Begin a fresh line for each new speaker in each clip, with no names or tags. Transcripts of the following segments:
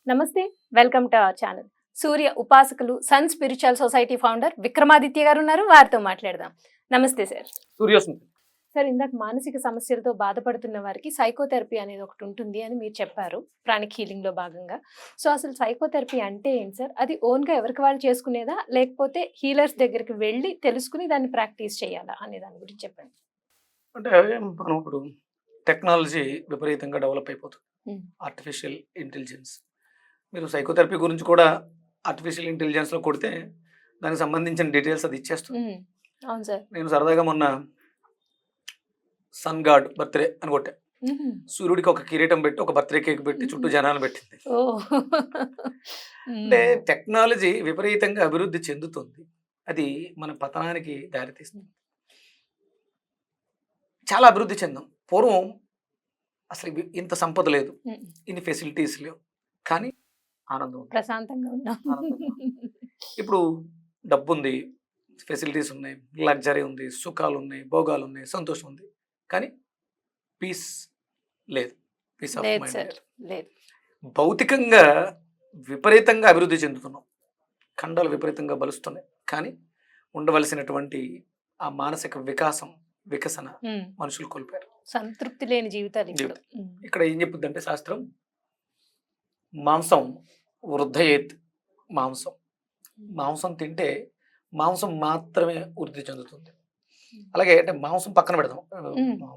నమస్తే. Welcome to our channel. సూర్య ఉపాసకులు sun spiritual society founder Vikramaditya గారు ఉన్నారు. వారితో మాట్లాడదాం. నమస్తే సార్.
సూర్యోస్మి.
సార్, ఇందాక మానసిక సమస్యలతో బాధపడుతున్న వారికి సైకోథెరపీ అనేది ఒకటి ఉంటుంది అని మీరు చెప్పారు, ప్రాణిక్ హీలింగ్ లో భాగంగా. సో అసలు సైకోథెరపీ అంటే ఏంటి సార్? అది ఓన్ గా ఎవరికి వాళ్ళు చేసుకునేదా, లేకపోతే హీలర్స్ దగ్గరికి వెళ్ళి తెలుసుకుని దాన్ని ప్రాక్టీస్ చేయాలా అనే దాని గురించి చెప్పండి.
అంటే మనం ఇప్పుడు టెక్నాలజీ విపరీతంగా డెవలప్ అయిపోతుంది. Artificial intelligence. మీరు సైకోథెరపీ గురించి కూడా ఆర్టిఫిషియల్ ఇంటెలిజెన్స్లో కొడితే దానికి సంబంధించిన డీటెయిల్స్ అది ఇచ్చేస్తుంది.
అవును సార్.
నేను సరదాగా మొన్న సన్ గాడ్ బర్త్డే అని కొట్టా. సూర్యుడికి ఒక కిరీటం పెట్టి ఒక బర్త్డే కేక్ పెట్టి చుట్టూ జనాలు పెట్టింది. అంటే టెక్నాలజీ విపరీతంగా అభివృద్ధి చెందుతుంది. అది మన పతనానికి దారితీస్తుంది. చాలా అభివృద్ధి చెందాం. పూర్వం అసలు ఇంత సంపద లేదు, ఇన్ని ఫెసిలిటీస్ లేవు, కానీ ఆనందం ఉంది,
ప్రశాంతంగా ఉన్నాం.
ఇప్పుడు డబ్బు ఉంది, ఫెసిలిటీస్ ఉన్నాయి, లగ్జరీ ఉంది, సుఖాలు ఉన్నాయి, భోగాలు ఉన్నాయి, సంతోషం ఉంది, కానీ పీస్ లేదు. పీస్ ఆఫ్ మైండ్ లేదు. భౌతికంగా విపరీతంగా అభివృద్ధి చెందుతున్నాం, ఖండాలు విపరీతంగా బలుస్తున్నాయి, కానీ ఉండవలసినటువంటి ఆ మానసిక వికసన మనుషులు కోల్పోయారు.
సంతృప్తి లేని జీవితాలు.
ఇక్కడ ఏం చెప్పుద్దంటే శాస్త్రం, మాంసం వృద్ధయేత్. మాంసం తింటే మాంసం మాత్రమే వృద్ధి చెందుతుంది. అలాగే అంటే మాంసం పక్కన పెడదాం,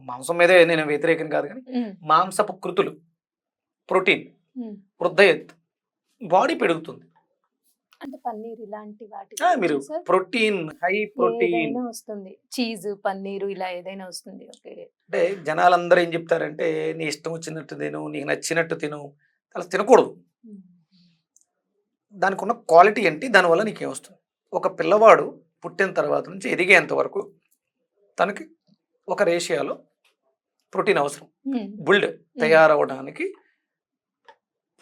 మాంసం మీదే నేను వ్యతిరేకం కాదు, కానీ మాంసపు కృతులు, ప్రోటీన్, వృద్ధయేత్, బాడీ పెరుగుతుంది.
అంటే పన్నీర్ ఇలాంటి వాటి
మీరు ప్రోటీన్, హై ప్రోటీన్
వస్తుంది, చీజ్, పన్నీరు ఇలా ఏదైనా వస్తుంది.
అంటే జనాలందరూ ఏం చెప్తారంటే, నీ ఇష్టం వచ్చినట్టు తిను, నీకు నచ్చినట్టు తిను, అలా తినకూడదు. దానికి ఉన్న క్వాలిటీ ఏంటి, దానివల్ల నీకేం వస్తుంది? ఒక పిల్లవాడు పుట్టిన తర్వాత నుంచి ఎదిగేంత వరకు తనకి ఒక రేషియోలో ప్రోటీన్ అవసరం. బిల్డ్ తయారవడానికి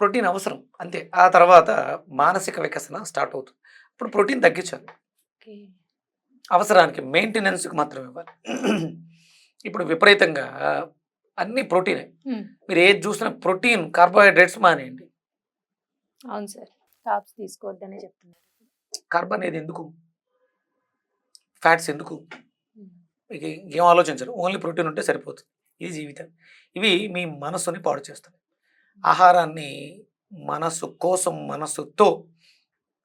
ప్రోటీన్ అవసరం, అంతే. ఆ తర్వాత మానసిక వికసన స్టార్ట్ అవుతుంది. ఇప్పుడు ప్రోటీన్ తగ్గించాలి, అవసరానికి మెయింటెనెన్స్కి మాత్రం ఇవ్వాలి. ఇప్పుడు విపరీతంగా అన్ని ప్రోటీనే. మీరు ఏది చూసినా ప్రోటీన్, కార్బోహైడ్రేట్స్ మానేయండి.
అవును సార్, కార్బ్స్ తీసుకోవద్దని చెప్తున్నారు.
కార్బ్ అనేది ఎందుకు, ఫ్యాట్స్ ఎందుకు, మీకు ఏం ఆలోచించరు, ఓన్లీ ప్రోటీన్ ఉంటే సరిపోతుంది. ఇది జీవితం. ఇవి మీ మనస్సుని పాడు చేస్తాయి. ఆహారాన్ని మనస్సు కోసం, మనస్సుతో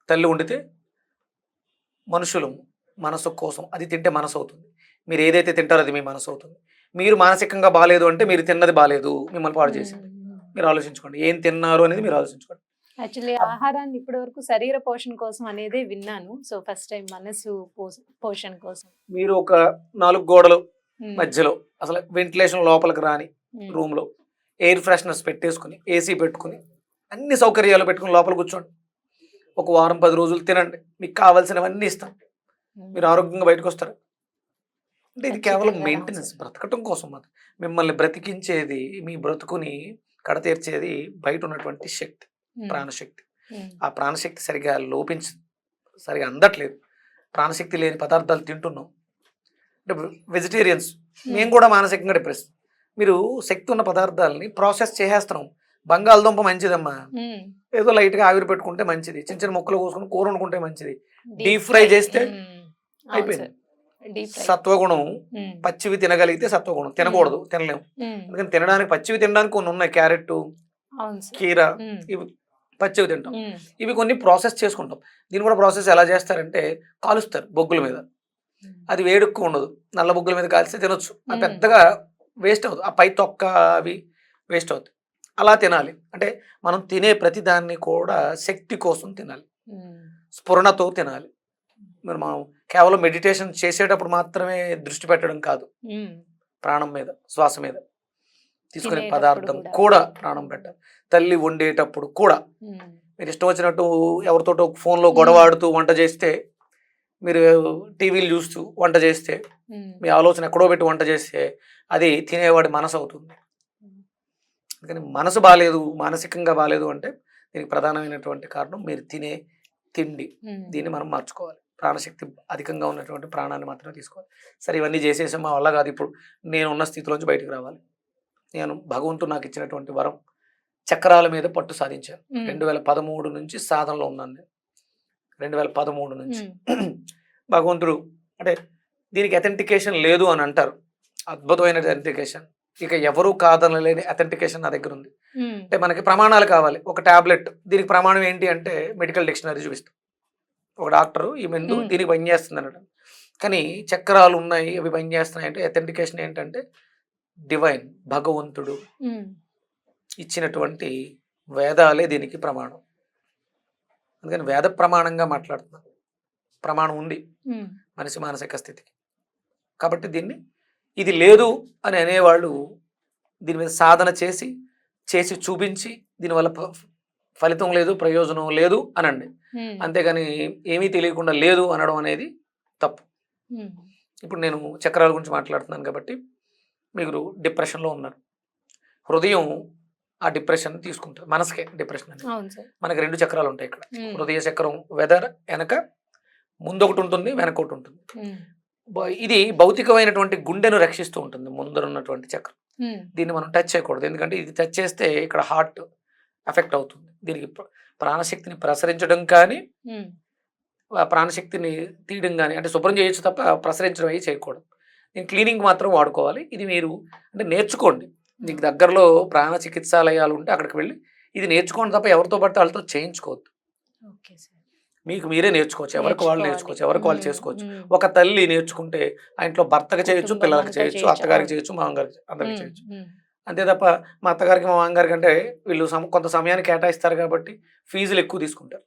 తల్లి వండితే మనుషులు మనసు కోసం అది తింటే మనసు అవుతుంది. మీరు ఏదైతే తింటారో అది మీ మనసు అవుతుంది. మీరు మానసికంగా బాగాలేదు అంటే మీరు తిన్నది బాగాలేదు, మిమ్మల్ని పాడు చేసింది. మీరు ఆలోచించుకోండి, ఏం తిన్నారు అనేది మీరు ఆలోచించుకోండి.
యాక్చువల్లీ ఆహారాన్ని ఇప్పటి వరకు శరీర పోషణ కోసం అనేది విన్నాను. సో ఫస్ట్ టైం మనసు పోషణ కోసం.
మీరు ఒక 4 గోడలు మధ్యలో అసలు వెంటిలేషన్ లోపలికి రాని రూమ్ లో ఎయిర్ ఫ్రెషనర్స్ పెట్టేసుకుని, ఏసీ పెట్టుకుని, అన్ని సౌకర్యాలు పెట్టుకుని లోపల కూర్చోండి. ఒక వారం 10 రోజులు తినండి, మీకు కావాల్సినవన్నీ ఇస్తాం, మీరు ఆరోగ్యంగా బయటకు వస్తారు. అంటే ఇది కేవలం మెయింటెనెన్స్, బ్రతకటం కోసం మాత్రం. మిమ్మల్ని బ్రతికించేది, మీ బ్రతుకుని కడతీర్చేది బయట ఉన్నటువంటి శక్తి, ప్రాణశక్తి. ఆ ప్రాణశక్తి సరిగా సరిగా అందట్లేదు. ప్రాణశక్తి లేని పదార్థాలు తింటున్నాం. అంటే వెజిటేరియన్స్ మేము కూడా మానసికంగా డిప్రెస్. మీరు శక్తి ఉన్న పదార్థాలని ప్రాసెస్ చేసేస్తున్నాం. బంగాళదుంప మంచిదమ్మా, ఏదో లైట్గా ఆవిరి పెట్టుకుంటే మంచిది, చిన్న చిన్న ముక్కలు కోసుకుని కూర వండుకుంటే మంచిది, డీప్ ఫ్రై చేస్తే అయిపోయింది. సత్వగుణం, పచ్చివి తినగలిగితే సత్వగుణం, తినకూడదు, తినలేము. ఎందుకంటే తినడానికి, పచ్చివి తినడానికి కొన్ని ఉన్నాయి, క్యారెట్, కీర, ఇవి పచ్చివి తింటాం. ఇవి కొన్ని ప్రాసెస్ చేసుకుంటాం. దీన్ని కూడా ప్రాసెస్ ఎలా చేస్తారంటే, కాలుస్తారు బొగ్గుల మీద, అది వేడెక్కువ ఉండదు, నల్ల బొగ్గుల మీద కాల్స్తే తినొచ్చు. అది పెద్దగా వేస్ట్ అవుతుంది, ఆ పై తొక్క అవి వేస్ట్ అవుతుంది. అలా తినాలి. అంటే మనం తినే ప్రతి దాన్ని కూడా శక్తి కోసం తినాలి, స్ఫురణతో తినాలి. మరి మనం కేవలం మెడిటేషన్ చేసేటప్పుడు మాత్రమే దృష్టి పెట్టడం కాదు, ప్రాణం మీద, శ్వాస మీద, తీసుకునే పదార్థం కూడా ప్రాణం పెట్టాలి. తల్లి వండేటప్పుడు కూడా మీరు ఇష్టం వచ్చినట్టు ఎవరితోటో ఫోన్లో గొడవాడుతూ వంట చేస్తే, మీరు టీవీలు చూస్తూ వంట చేస్తే, మీ ఆలోచన ఎక్కడో పెట్టి వంట చేస్తే, అది తినేవాడి మనసు అవుతుంది. అందుకని మనసు బాగాలేదు, మానసికంగా బాగాలేదు అంటే దీనికి ప్రధానమైనటువంటి కారణం మీరు తినే తిండి. దీన్ని మనం మార్చుకోవాలి. ప్రాణశక్తి అధికంగా ఉన్నటువంటి ప్రాణాన్ని మాత్రమే తీసుకోవాలి. సరే, ఇవన్నీ చేసేసాం, మా వల్ల కాదు, ఇప్పుడు నేను ఉన్న స్థితిలోంచి బయటకు రావాలి, నేను భగవంతుడు నాకు ఇచ్చినటువంటి వరం, చక్రాల మీద పట్టు సాధించాను.
ఉమ్,
2013 నుంచి సాధనలో ఉన్నాను నేను. 2013 నుంచి
ఉమ్,
భగవంతుడు అంటే దీనికి అథెంటికేషన్ లేదు అని అంటారు. అద్భుతమైన అథెంటికేషన్. ఇక ఎవరూ కాదనలేని అథెంటికేషన్ నా దగ్గర ఉంది.
ఉమ్,
అంటే మనకి ప్రమాణాలు కావాలి. ఒక టాబ్లెట్ దీనికి ప్రమాణం ఏంటి అంటే మెడికల్ డిక్షనరీ చూపిస్తాం. ఒక డాక్టరు ఈ మందు దీనికి పనిచేస్తుంది అనడం. కానీ చక్రాలు ఉన్నాయి, అవి పనిచేస్తున్నాయి అంటే అథెంటికేషన్ ఏంటంటే డివైన్, భగవంతుడు
ఉమ్,
ఇచ్చినటువంటి వేదాలే దీనికి ప్రమాణం. అందుకని వేద ప్రమాణంగా మాట్లాడుతున్నాను. ప్రమాణం ఉంది
ఉమ్,
మనిషి మానసిక స్థితికి. కాబట్టి దీన్ని ఇది లేదు అని అనేవాళ్ళు దీని మీద సాధన చేసి చేసి చూపించి దీనివల్ల ఫలితం లేదు, ప్రయోజనం లేదు అనండి.
ఉమ్,
అంతేగాని ఏమీ తెలియకుండా లేదు అనడం అనేది తప్పు.
ఉమ్,
ఇప్పుడు నేను చక్రాల గురించి మాట్లాడుతున్నాను కాబట్టి మీరు డిప్రెషన్లో ఉన్నారు. హృదయం ఆ డిప్రెషన్ తీసుకుంటుంది. మనసుకే డిప్రెషన్ అనేది.
అవును సార్.
మనకి 2 చక్రాలు ఉంటాయి ఇక్కడ.
ఉమ్,
హృదయ చక్రం వెదర్ వెనక ముందు ఒకటి ఉంటుంది, వెనక ఒకటి ఉంటుంది.
ఉమ్,
ఇది భౌతికమైనటువంటి గుండెను రక్షిస్తూ ఉంటుంది ముందర ఉన్నటువంటి చక్రం.
ఉమ్,
దీన్ని మనం టచ్ చేయకూడదు. ఎందుకంటే ఇది టచ్ చేస్తే ఇక్కడ హార్ట్ ఎఫెక్ట్ అవుతుంది. దీనికి ప్రాణశక్తిని ప్రసరించడం కానీ
ఉమ్,
ఆ ప్రాణశక్తిని తీయడం కానీ అంటే శుభ్రం చేయొచ్చు తప్ప ప్రసరించడం అవి చేయకూడదు. దీని క్లీనింగ్ మాత్రం వాడుకోవాలి. ఇది మీరు అంటే నేర్చుకోండి. మీకు దగ్గరలో ప్రాణ చికిత్సాలయాలు ఉంటే అక్కడికి వెళ్ళి ఇది నేర్చుకోండి తప్ప ఎవరితో పడితే వాళ్ళతో చేయించుకోవద్దు.
Okay sir.
మీకు మీరే నేర్చుకోవచ్చు. ఎవరికి వాళ్ళు నేర్చుకోవచ్చు, ఎవరికి వాళ్ళు
ఉమ్,
చేసుకోవచ్చు.
ఉమ్,
ఒక తల్లి నేర్చుకుంటే ఆ ఇంట్లో భర్తకు చేయొచ్చు,
కుటుంబం
పిల్లలకి
అంతా
చేయొచ్చు,
చేయొచ్చు.
అత్తగారికి
అవును.
చేయొచ్చు, మామగారికి అందరికి
ఉమ్,
చేయొచ్చు.
ఉమ్,
అంతే తప్ప మా అత్తగారికి మా మామగారికి అంటే వీళ్ళు కొంత సమయాన్ని కేటాయిస్తారు కాబట్టి ఫీజులు ఎక్కువ తీసుకుంటారు.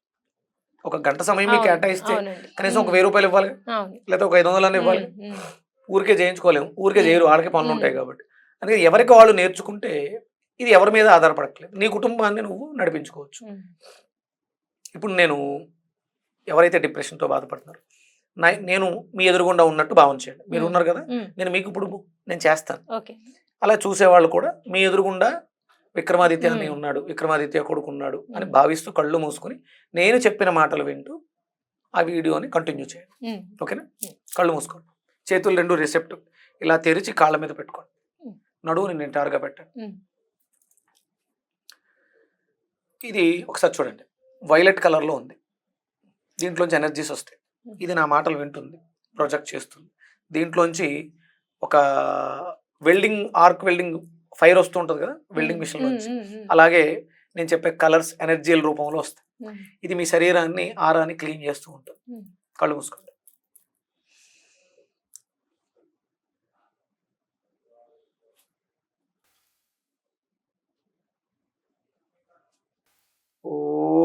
ఒక గంట సమయం మీకు
అవును,
కేటాయిస్తే
అవునండి.
కనీసం ఒక
ఉమ్,
1000 రూపాయలు ఇవ్వాలి,
అవును.
లేదా ఒక 500 ఇవ్వాలి.
ఉమ్, ఉమ్,
ఊరికే చేయించుకోలేము, ఊరికే
ఉమ్,
చేయరు, వాళ్ళకి పనులు ఉంటాయి
ఉమ్,
కాబట్టి. అందుకే ఎవరికి వాళ్ళు నేర్చుకుంటే ఇది ఎవరి మీద ఆధారపడట్లేదు. నీ కుటుంబాన్ని నువ్వు నడిపించుకోవచ్చు.
ఉమ్,
ఇప్పుడు నేను ఎవరైతే డిప్రెషన్తో బాధపడుతున్నారో నేను మీ ఎదురుగుండా ఉన్నట్టు భావన చేయండి. మీరు
ఉమ్,
ఉన్నారు కదా,
ఉమ్,
నేను మీకు ఇప్పుడు నేను చేస్తాను.
ఓకే.
అలా చూసేవాళ్ళు కూడా మీ ఎదురుగుండా విక్రమాదిత్య అని
ఉమ్,
ఉన్నాడు, విక్రమాదిత్య కొడుకు ఉన్నాడు అని
ఉమ్,
భావిస్తూ కళ్ళు మూసుకొని నేను చెప్పిన మాటలు వింటూ ఆ వీడియోని కంటిన్యూ చేయండి.
ఉమ్,
ఓకేనా?
ఉమ్,
కళ్ళు మూసుకోండి. చేతులు 2 రిసెప్టివ్ ఇలా తెరిచి కాళ్ళ మీద పెట్టుకోండి.
ఉమ్,
నడువుని నిటారుగా పెట్టండి.
ఉమ్,
ఇది ఒకసారి చూడండి. వైలెట్ కలర్లో ఉంది. దీంట్లోంచి ఎనర్జీస్ వస్తాయి.
ఉమ్,
ఇది నా మాటలు వింటుంది, ప్రొజెక్ట్ చేస్తుంది. దీంట్లోంచి ఒక వెల్డింగ్ ఆర్క్ వెల్డింగ్ ఫైర్ వస్తూ ఉంటుంది కదా వెల్డింగ్
ఉమ్,
మిషన్
ఉమ్,
నుంచి.
ఉమ్, ఉమ్,
అలాగే నేను చెప్పే కలర్స్ ఎనర్జీల రూపంలో వస్తాయి.
ఉమ్,
ఇది మీ శరీరాన్ని ఆరాన్ని క్లీన్ చేస్తూ ఉంటుంది.
ఉమ్,
కళ్ళు మూసుకోండి. ఓం.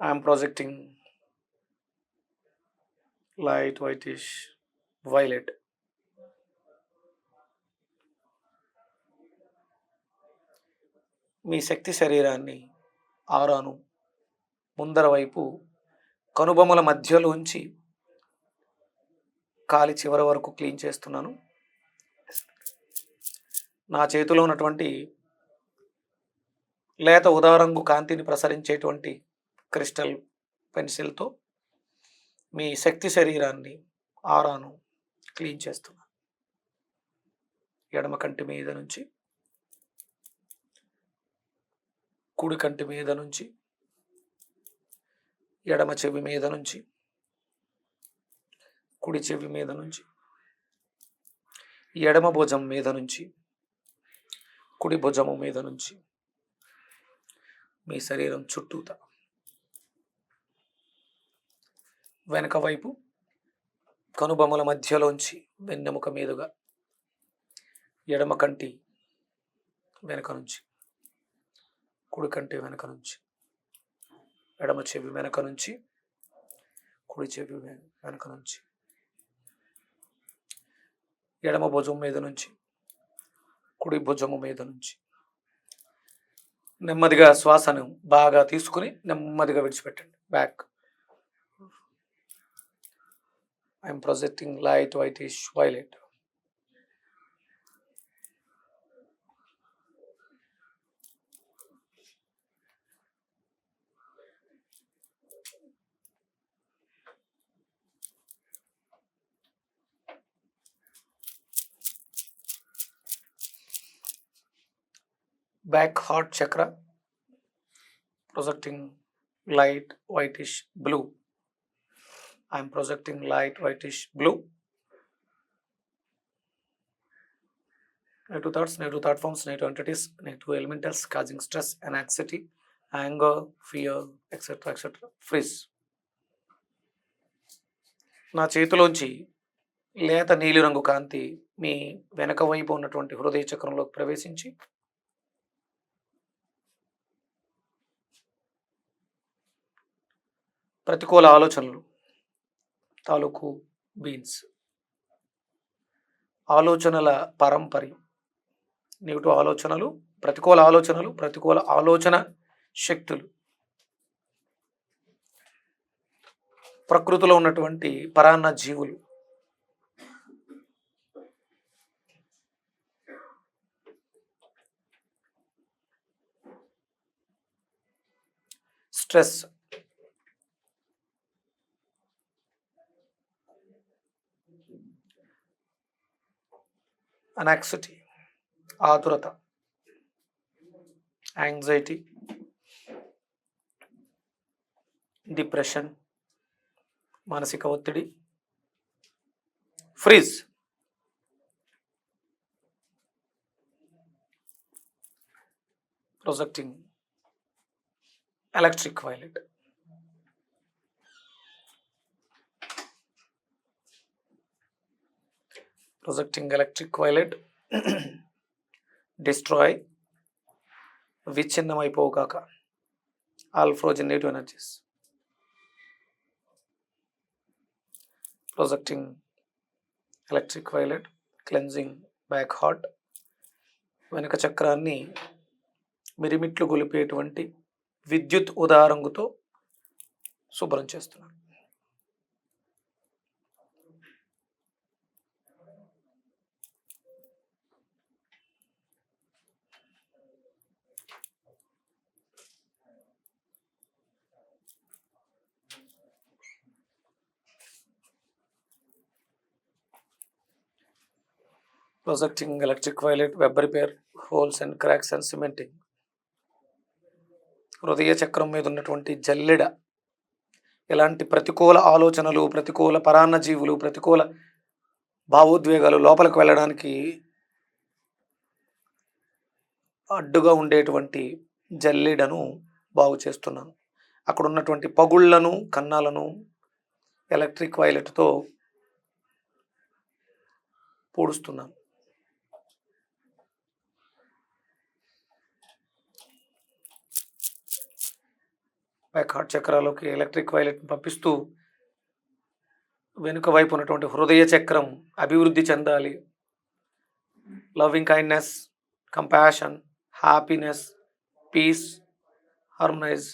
I'm projecting light whitish violet. మీ శక్తి శరీరాన్ని ఆరాను ముందర వైపు కనుబొమ్మల మధ్యలోంచి కాలి చివరి వరకు క్లీన్ చేస్తున్నాను. నా చేతిలో ఉన్నటువంటి లేత ఉదారంగు కాంతిని ప్రసరించేటువంటి క్రిస్టల్ పెన్సిల్తో మీ శక్తి శరీరాన్ని ఆరాను క్లీన్ చేస్తున్నాను. ఎడమ కంటి మీద నుంచి, కుడి కంటి మీద నుంచి, ఎడమ చెవి మీద నుంచి, కుడి చెవి మీద నుంచి, ఎడమ భుజం మీద నుంచి, కుడి భుజము మీద నుంచి, మీ శరీరం చుట్టూతా వెనక వైపు కనుబొమ్మల మధ్యలోంచి వెన్నెముక మీదుగా ఎడమ కంటి వెనక నుంచి, కుడి కంటి వెనక నుంచి, ఎడమ చెవి వెనక నుంచి, కుడి చెవి వెనక నుంచి, ఎడమ భుజం మీద నుంచి, కుడి భుజము మీద నుంచి నెమ్మదిగా శ్వాసను బాగా తీసుకుని నెమ్మదిగా విడిచిపెట్టండి. Back I'm projecting light whitish violet. Back heart chakra, projecting light whitish blue. I'm projecting light whitish blue. Negative thoughts, negative thought forms, negative entities, negative elementals causing stress and anxiety, anger, fear, etc. etc. Freeze. నా చేతిలోంచి లేత నీలిరంగు కాంతి మీ వెనక వైపు ఉన్నటువంటి హృదయ చక్రంలోకి ప్రవేశించి ప్రతికూల ఆలోచనలు తాలూకు బీన్స్, ఆలోచనల పరంపరి, నెగిటివ్ ఆలోచనలు, ప్రతికూల ఆలోచన శక్తులు, ప్రకృతిలో ఉన్నటువంటి పరాన్న జీవులు, స్ట్రెస్, అనాక్సిటీ, ఆతురత, యాంగ్జైటీ, డిప్రెషన్, మానసిక ఒత్తిడి, freeze. Projecting electric violet. Projecting electric violet. Destroy, విచ్ఛిన్నమైపోగాక all frozen negative energies. Projecting electric violet, cleansing back heart, వెనుక చక్రాన్ని మిరిమిట్లు గొలిపేటువంటి విద్యుత్ ఉదారంగుతో శుభ్రం చేస్తున్నాను. Projecting electric violet, web repair, holes and cracks and cementing. హృదయ చక్రం మీద ఉన్నటువంటి జల్లెడ, ఎలాంటి ప్రతికూల ఆలోచనలు, ప్రతికూల పరాన్న జీవులు, ప్రతికూల భావోద్వేగాలు లోపలికి వెళ్ళడానికి అడ్డుగా ఉండేటువంటి జల్లెడను బాగు చేస్తున్నాను. అక్కడ ఉన్నటువంటి పగుళ్లను, కన్నాలను ఎలక్ట్రిక్ వైలెట్తో పూడుస్తున్నాను. బ్యాక్ హార్ట్ చక్రాలోకి ఎలక్ట్రిక్ వైలెట్ పంపిస్తూ వెనుక వైపు ఉన్నటువంటి హృదయ చక్రం అభివృద్ధి చెందాలి. Loving kindness, compassion, happiness, peace, harmonise.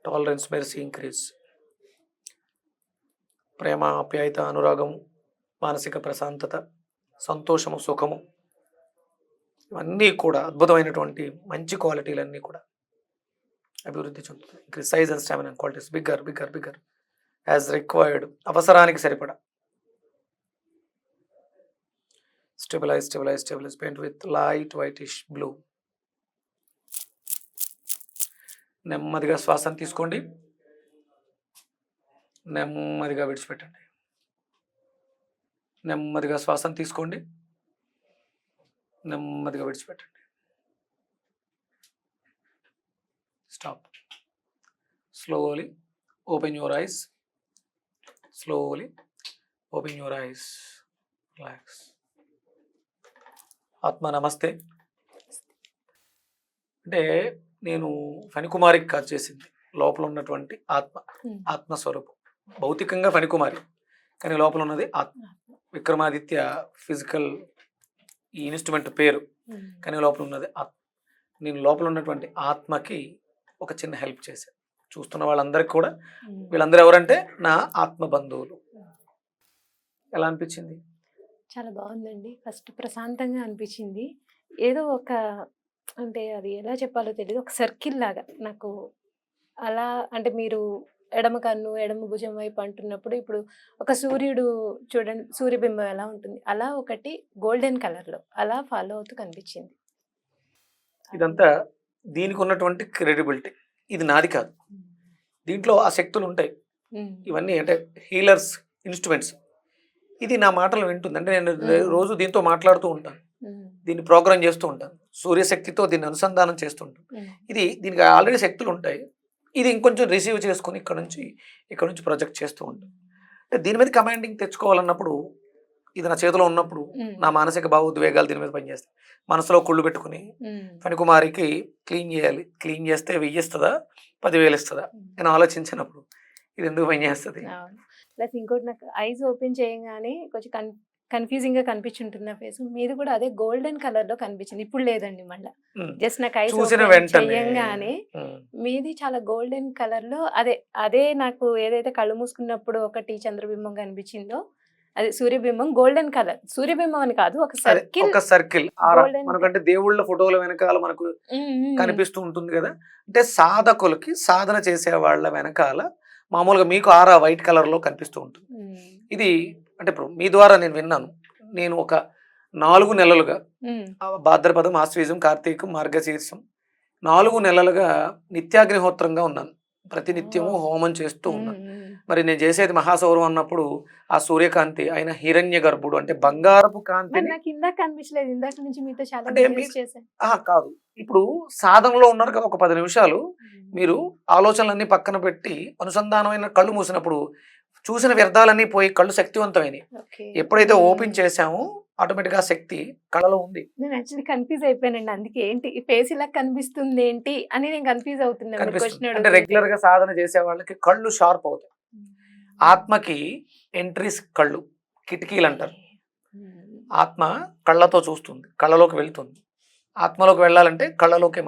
Tolerance, mercy increase. ప్రేమ, ఆప్యాయత, అనురాగము, మానసిక ప్రశాంతత, సంతోషము, సుఖము, ఇవన్నీ కూడా అద్భుతమైనటువంటి మంచి క్వాలిటీలన్నీ కూడా అభివృద్ధి చెందుతాయి. Increase size and stamina qualities, bigger bigger bigger as required, అవసరానికి సరిపడా. Stabilise stabilise stabilise, paint with light whitish blue. నెమ్మదిగా శ్వాసను తీసుకోండి, నెమ్మదిగా విడిచిపెట్టండి. నెమ్మదిగా శ్వాసను తీసుకోండి, నెమ్మదిగా విడిచిపెట్టండి. Stop. Slowly open your eyes. Slowly open your eyes. Relax. ఆత్మ నమస్తే. అంటే నేను ఫణికుమారికి కాదు చేసింది, లోపల ఉన్నటువంటి ఆత్మ, ఆత్మస్వరూపం. భౌతికంగా ఫణికుమారి, కానీ లోపల ఉన్నది ఆత్మ. విక్రమాదిత్య ఫిజికల్ ఈ ఇన్స్ట్రుమెంట్ పేరు, కానీ లోపల ఉన్నది నేను లోపల ఉన్నటువంటి ఆత్మకి ఒక చిన్న హెల్ప్ చేశాను. చూస్తున్న వాళ్ళందరికీ కూడా వీళ్ళందరూ ఎవరంటే నా ఆత్మ బంధువులు. ఎలా అనిపించింది?
చాలా బాగుందండి. ఫస్ట్ ప్రశాంతంగా అనిపించింది. ఏదో ఒక అంటే అది ఎలా చెప్పాలో తెలియదు, ఒక సర్కిల్ లాగా నాకు అలా. అంటే మీరు ఎడమ కన్ను ఎడమ భుజం వైపు అంటున్నప్పుడు ఇప్పుడు ఒక సూర్యుడు చూడండి, సూర్యబింబం ఎలా ఉంటుంది అలా ఒకటి గోల్డెన్ కలర్లో అలా ఫాలో అవుతూ కనిపించింది.
ఇదంతా దీనికి ఉన్నటువంటి క్రెడిబిలిటీ. ఇది నాది కాదు, దీంట్లో ఆ శక్తులు ఉంటాయి. ఇవన్నీ అంటే హీలర్స్ ఇన్స్ట్రుమెంట్స్. ఇది నా మాటలు వింటుంది. అంటే నేను రోజు దీంతో మాట్లాడుతూ ఉంటాను, దీన్ని ప్రోగ్రామ్ చేస్తూ ఉంటాను, సూర్యశక్తితో దీన్ని అనుసంధానం చేస్తూ ఉంటాను. దీనికి ఆల్రెడీ శక్తులు ఉంటాయి. ఇది ఇంకొంచెం రిసీవ్ చేసుకుని ఇక్కడ నుంచి ప్రొజెక్ట్ చేస్తూ ఉంటాను. అంటే దీని మీద కమాండింగ్ తెచ్చుకోవాలన్నప్పుడు ఇది నా చేతిలో ఉన్నప్పుడు నా మానసిక భావోద్వేగాలు దీని మీద పనిచేస్తాయి. మనసులో కుళ్ళు పెట్టుకుని ఫణికుమారికి క్లీన్ చేస్తే 1000 ఇస్తుందా 10,000 ఇస్తుందా నేను ఆలోచించినప్పుడు ఇది ఎందుకు పనిచేస్తుంది.
ప్లస్ ఇంకోటి నాకు ఐస్ ఓపెన్ చేయగానే కొంచెం కన్ఫ్యూజింగ్ గా కనిపించుంటున్న ఫేస్ మీది కూడా అదే గోల్డెన్ కలర్ లో కనిపించింది. ఇప్పుడు లేదండి, మళ్ళీ జస్ట్ నాకు ఐస్ ఓపెన్ చేయగానే మీది చాలా గోల్డెన్ కలర్ లో అదే నాకు ఏదైతే కళ్ళు మూసుకున్నప్పుడు ఒకటి చంద్రబింబం కనిపించిందో అది సూర్యబింబం గోల్డెన్ కలర్. సూర్యబింబం అని కాదు, ఒక
సర్కిల్ మనకంటే దేవుళ్ళ ఫోటోల వెనకాల మనకు కనిపిస్తూ ఉంటుంది కదా. అంటే సాధకులకి సాధన చేసే వాళ్ళ వెనకాల మామూలుగా మీకు ఆరా వైట్ కలర్ లో కనిపిస్తూ ఉంటుంది. ఇది అంటే ఇప్పుడు మీ ద్వారా నేను విన్నాను. నేను ఒక 4 నెలలుగా భాద్రపదం, ఆశ్వీజం, కార్తీకం, మార్గశీర్షం 4 నెలలుగా నిత్యాగ్నిహోత్రంగా ఉన్నాను. ప్రతినిత్యము హోమం చేస్తూ ఉన్నాను. మరి నేను చేసేది మహాసౌరం అన్నప్పుడు ఆ సూర్యకాంతి ఆయన హిరణ్య గర్భుడు అంటే బంగారపు కాంతి. కాదు, ఇప్పుడు సాధనలో ఉన్నారు కదా, ఒక 10 నిమిషాలు మీరు ఆలోచనలన్నీ పక్కన పెట్టి అనుసంధానమైన కళ్ళు మూసినప్పుడు చూసిన వ్యర్థాలన్నీ పోయి కళ్ళు శక్తివంతమైనవి. ఎప్పుడైతే ఓపెన్ చేసామో ఆటోమేటిక్ గా శక్తి కళలో ఉంది.
నేను యాక్చువల్లీ కన్ఫ్యూజ్ అయిపోయానండి. అందుకే ఏంటి ఈ ఫేస్ ఇలా కనిపిస్తుంది ఏంటి అని నేను కన్ఫ్యూజ్ అవుతున్నాను.
అంటే రెగ్యులర్ గా సాధన చేసే వాళ్ళకి కళ్ళు షార్ప్ అవుతాయి. ఆత్మకి ఎంట్రీస్ కళ్ళు, కిటికీలు అంటారు. ఆత్మ కళ్ళతో చూస్తుంది, కళ్ళలోకి వెళ్తుంది. ఆత్మలోకి వెళ్ళాలంటే కళ్ళలోకే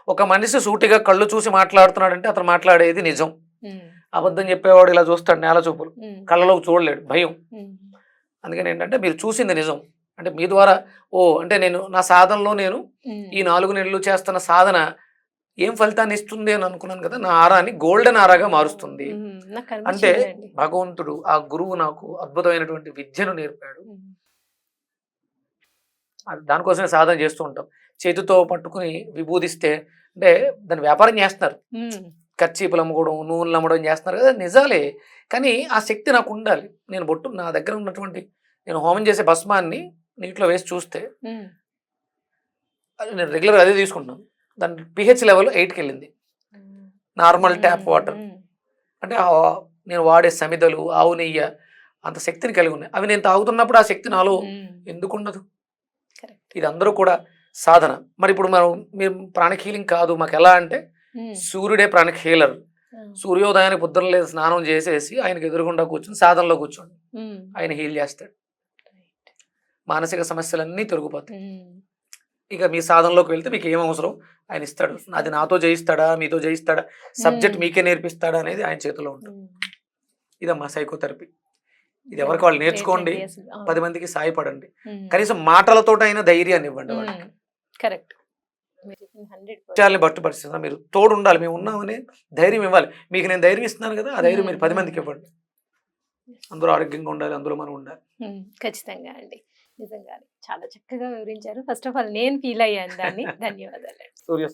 ఒక మనిషి సూటిగా కళ్ళు చూసి మాట్లాడుతున్నాడంటే అతను మాట్లాడేది నిజం. అబద్ధం చెప్పేవాడు ఇలా చూస్తాడు, నేల చూపులు, కళ్ళలోకి చూడలేడు, భయం. అందుకని ఏంటంటే మీరు చూసింది నిజం. అంటే మీ ద్వారా అంటే నేను నా సాధనలో నేను ఈ 4 నెలలు చేస్తున్న సాధన ఏం ఫలితాన్ని ఇస్తుంది అని అనుకున్నాను కదా. నా ఆరాన్ని గోల్డెన్ ఆరాగా మారుస్తుంది. అంటే భగవంతుడు ఆ గురువు నాకు అద్భుతమైనటువంటి విద్యను నేర్పాడు. దానికోసమే సాధన చేస్తూ ఉంటాం. చేతితో పట్టుకుని విభూదిస్తే అంటే దాన్ని వ్యాపారం చేస్తున్నారు, కర్చీపులు అమ్ముకోవడం, నూనెలు అమ్మడం చేస్తున్నారు కదా, నిజాలే. కానీ ఆ శక్తి నాకు ఉండాలి. నేను నా దగ్గర ఉన్నటువంటి నేను హోమం చేసే భస్మాన్ని నీటిలో వేసి చూస్తే నేను రెగ్యులర్గా అదే తీసుకుంటున్నాను. దాని pH లెవెల్ 8కి వెళ్ళింది. నార్మల్ ట్యాప్ వాటర్ అంటే నేను వాడే సమిదలు, ఆవు నెయ్యి అంత శక్తిని కలిగి ఉన్నాయి. అవి నేను తాగుతున్నప్పుడు ఆ శక్తి నాలో ఎందుకు ఉండదు? ఇది అందరూ కూడా సాధన. మరి ఇప్పుడు మేము ప్రాణిక్ హీలింగ్ కాదు, మాకు ఎలా అంటే సూర్యుడే ప్రాణిక్ హీలర్. సూర్యోదయానికి పొద్దున లేదు స్నానం చేసేసి ఆయనకు ఎదురుగుండా కూర్చొని సాధనలో కూర్చోండి, ఆయన హీల్ చేస్తాడు. మానసిక సమస్యలన్నీ తొలగిపోతాయి. ఇక మీ సాధనలోకి వెళ్తే మీకు ఏం అవసరం ఆయన ఇస్తాడు. అది నాతో జయిస్తాడా మీతో జయిస్తాడా, సబ్జెక్ట్ మీకే నేర్పిస్తాడా అనేది ఆయన చేతిలో ఉంటుంది. ఇదమ్మా సైకోథెరపీ. ఇది ఎవరికి వాళ్ళు నేర్చుకోండి, 10 మందికి సాయపడండి. కనీసం మాటలతో అయినా ధైర్యాన్ని ఇవ్వండి వాళ్ళకి. విషయాల్ని బట్టుపరిస్తున్నా మీరు తోడు ఉండాలి. మేము ఉన్నామని ధైర్యం ఇవ్వాలి. మీకు నేను ధైర్యం ఇస్తున్నాను కదా, ఆ ధైర్యం మీరు 10 మందికి ఇవ్వండి. అందరూ ఆరోగ్యంగా ఉండాలి, అందులో మనం ఉండాలి.
ఖచ్చితంగా అండి, నిజంగా చాలా చక్కగా వివరించారు. ఫస్ట్ ఆఫ్ ఆల్ నేను ఫీల్ అయ్యాను దాన్ని. ధన్యవాదాలు.
సూర్య